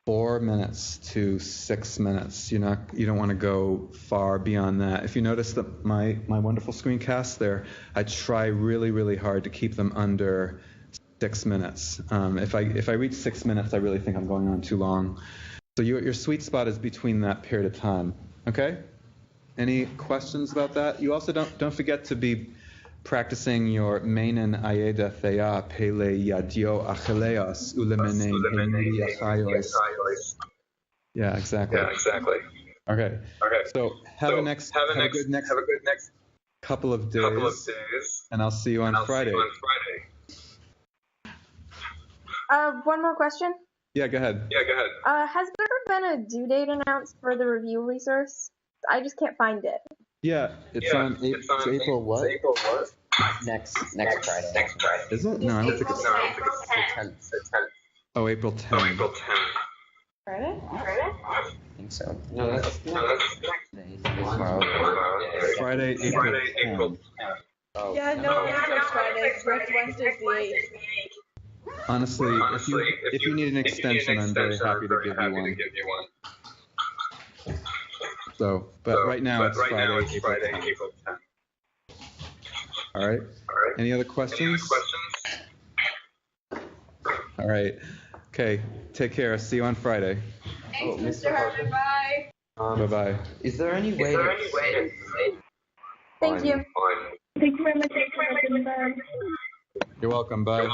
4 minutes to 6 minutes. You don't want to go far beyond that. If you notice that my wonderful screencasts there, I try really, really hard to keep them under 6 minutes. If I reach 6 minutes, I really think I'm going on too long. So your sweet spot is between that period of time. Okay? Any questions about that? You also don't forget to be practicing your Meinen Aeda Thea Pele Yadio Acheleos Ulemene Henri Achaios. Yeah, exactly. Okay. So have a good next couple of days, and I'll see you on Friday. One more question. Yeah, go ahead. Has there been a due date announced for the review resource? I just can't find it. Yeah, it's on April what? Next Friday. Is it? No, I don't think it's. The 10th. Oh, April 10th. Friday? I think so. No, that's Friday, April 10th. Oh. Yeah, no, it's Friday. Next Wednesday's the 8th. Honestly, if you need an extension, I'm very happy to give you one. So, but right now it's Friday, April 10th. All right. Any other questions? All right. Okay. Take care. See you on Friday. Thanks, Mr. Harvey. Bye. Bye-bye. Is there any way to Thank you. Thank you very much. You're welcome. Bye.